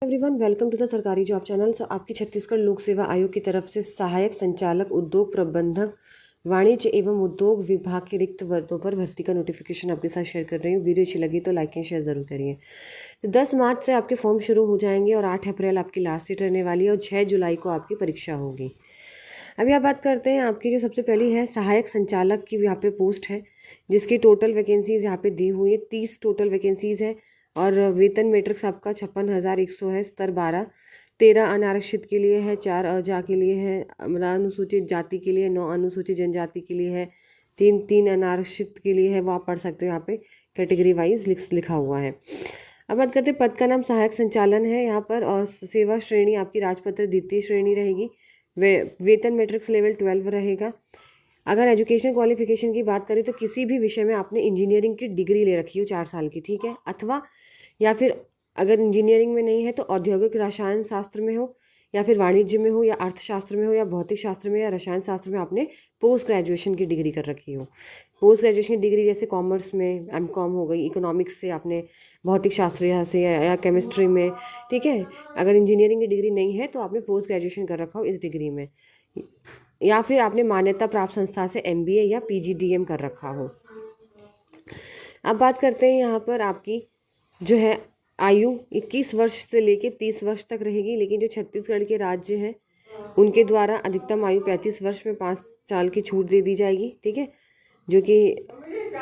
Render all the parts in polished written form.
Everyone welcome to the सरकारी job channel. सो आपकी छत्तीसगढ़ लोक सेवा आयोग की तरफ से सहायक संचालक उद्योग प्रबंधक वाणिज्य एवं उद्योग विभाग के रिक्त पदों पर भर्ती का नोटिफिकेशन आपके साथ शेयर कर रही हूँ। वीडियो अच्छी लगी तो लाइक एंड शेयर ज़रूर करिए। तो 10 मार्च से आपके फॉर्म शुरू हो जाएंगे और 8 अप्रैल आपकी लास्ट डेट रहने वाली है और 6 जुलाई को आपकी परीक्षा होगी। अभी आप बात करते हैं आपकी जो सबसे पहली है सहायक संचालक की यहाँ पे पोस्ट है, जिसकी टोटल वैकेंसीज़ यहाँ पे दी हुई है। 30 टोटल वैकेंसीज़ है और वेतन मैट्रिक्स आपका 56,100 है। स्तर 12। 13 अनारक्षित के लिए है, 4 अजा के लिए है, अनुसूचित जाति के लिए, 9 अनुसूचित जनजाति के लिए है, 3 अनारक्षित के लिए है। वो आप पढ़ सकते हो, यहाँ पे कैटेगरी वाइज लिखा हुआ है। अब बात करते हैं पद का नाम सहायक संचालन है यहाँ पर और सेवा श्रेणी आपकी राजपत्र द्वितीय श्रेणी रहेगी। वेतन मैट्रिक्स लेवल 12 रहेगा। अगर एजुकेशन क्वालिफिकेशन की बात करें तो किसी भी विषय में आपने इंजीनियरिंग की डिग्री ले रखी हो 4 साल की, ठीक है, अथवा या फिर अगर इंजीनियरिंग में नहीं है तो औद्योगिक रसायन शास्त्र में हो या फिर वाणिज्य में हो या अर्थशास्त्र में हो या भौतिक शास्त्र में या रसायन शास्त्र में आपने पोस्ट ग्रेजुएशन की डिग्री कर रखी हो। पोस्ट ग्रेजुएशन की डिग्री जैसे कॉमर्स में एमकॉम हो गई, इकोनॉमिक्स से आपने भौतिक शास्त्र यहाँ से या केमिस्ट्री में, ठीक है। अगर इंजीनियरिंग की डिग्री नहीं है तो आपने पोस्ट ग्रेजुएशन कर रखा हो इस डिग्री में, या फिर आपने मान्यता प्राप्त संस्था से MBA या PGDM कर रखा हो। अब बात करते हैं यहाँ पर आपकी जो है आयु 21 वर्ष से लेके 30 वर्ष तक रहेगी, लेकिन जो छत्तीसगढ़ के राज्य हैं उनके द्वारा अधिकतम आयु 35 वर्ष में 5 साल की छूट दे दी जाएगी, ठीक है। जो कि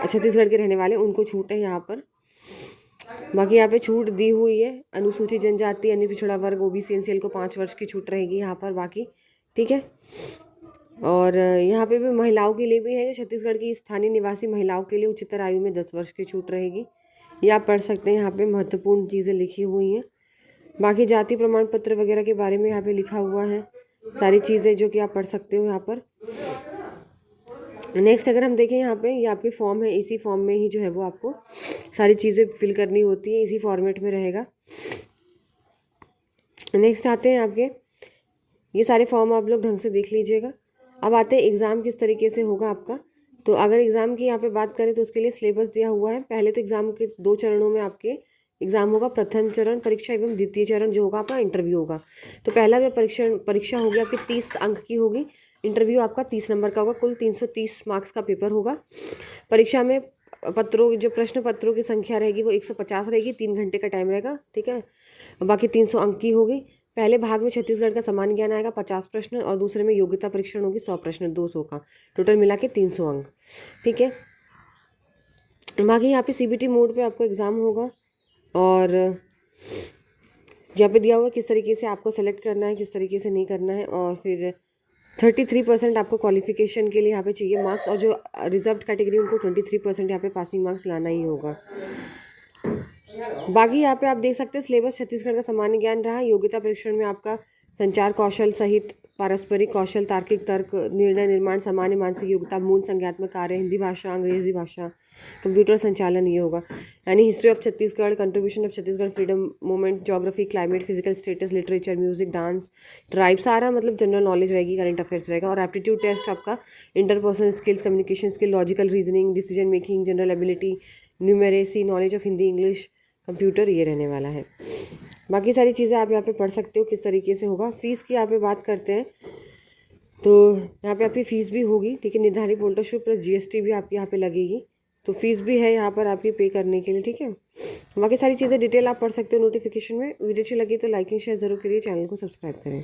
छत्तीसगढ़ के रहने वाले उनको छूट है यहाँ पर। बाकी यहाँ पे छूट दी हुई है अनुसूचित जनजाति, अन्य पिछड़ा वर्ग, OBC NCL को 5 वर्ष की छूट रहेगी यहाँ पर बाकी, ठीक है। और यहाँ पे भी महिलाओं के लिए भी है, जो छत्तीसगढ़ की स्थानीय निवासी महिलाओं के लिए उच्चतर आयु में 10 वर्ष की छूट रहेगी। ये आप पढ़ सकते हैं, यहाँ पे महत्वपूर्ण चीज़ें लिखी हुई हैं। बाकी जाति प्रमाण पत्र वगैरह के बारे में यहाँ पे लिखा हुआ है सारी चीज़ें, जो कि आप पढ़ सकते हो यहाँ पर। नेक्स्ट अगर हम देखें यहाँ पे, ये आपके फॉर्म है, इसी फॉर्म में ही जो है वो आपको सारी चीज़ें फिल करनी होती है, इसी फॉर्मेट में रहेगा। नेक्स्ट आते हैं आपके, ये सारे फॉर्म आप लोग ढंग से देख लीजिएगा। अब आते हैं एग्ज़ाम किस तरीके से होगा आपका। तो अगर एग्ज़ाम की यहाँ पे बात करें तो उसके लिए सिलेबस दिया हुआ है। पहले तो एग्ज़ाम के 2 चरणों में आपके एग्ज़ाम होगा। प्रथम चरण परीक्षा एवं द्वितीय चरण जो होगा आपका इंटरव्यू होगा। तो पहला जो परीक्षा होगी आपकी 30 अंक की होगी। इंटरव्यू आपका 30 नंबर का होगा। कुल 330 मार्क्स का पेपर होगा। परीक्षा में पत्रों जो प्रश्न पत्रों की संख्या रहेगी वो 150 रहेगी। 3 घंटे का टाइम रहेगा, ठीक है। बाकी 300 अंक की होगी। पहले भाग में छत्तीसगढ़ का सामान्य ज्ञान आएगा 50 प्रश्न और दूसरे में योग्यता परीक्षण होगी 100 प्रश्न 200 का, टोटल मिला के 300 अंक, ठीक है। बाकी यहाँ पे CBT मोड पे आपको एग्ज़ाम होगा और यहाँ पे दिया हुआ किस तरीके से आपको सेलेक्ट करना है, किस तरीके से नहीं करना है। और फिर 33% आपको क्वालिफिकेशन के लिए यहाँ पे चाहिए मार्क्स, और जो रिजर्व कैटेगरी उनको 23% यहाँ पे पासिंग मार्क्स लाना ही होगा। बाकी यहाँ पे आप देख सकते हैं सिलेबस छत्तीसगढ़ का सामान्य ज्ञान रहा। योग्यता परीक्षण में आपका संचार कौशल सहित पारस्परिक कौशल, तार्किक तर्क, निर्णय निर्माण, सामान्य मानसिक योग्यता, मूल संज्ञात्मक कार्य, हिंदी भाषा, अंग्रेजी भाषा, कंप्यूटर संचालन ये होगा। यानी history of Chhattisgarh, contribution of Chhattisgarh, freedom movement, geography, climate, physical status, literature, music, dance, tribe, सारा मतलब जनरल नॉलेज रहेगी, करंट अफेयर्स रहेगा। और एप्टीट्यूड टेस्ट आपका interpersonal skills, communication skill, logical reasoning, decision making, general ability, numeracy, knowledge of Hindi, English, computer ये रहने वाला है। बाकी सारी चीज़ें आप यहाँ पे पढ़ सकते हो किस तरीके से होगा। फ़ीस की यहाँ पे बात करते हैं तो यहाँ पे आपकी फ़ीस भी होगी, ठीक है। निर्धारित पोर्टल शुल्क प्लस GST भी आपकी यहाँ पे लगेगी, तो फीस भी है यहाँ पर आपकी पे करने के लिए, ठीक है। बाकी सारी चीज़ें डिटेल आप पढ़ सकते हो नोटिफिकेशन में। वीडियो अच्छी लगी तो लाइक एंड शेयर ज़रूर करिए, चैनल को सब्सक्राइब करें।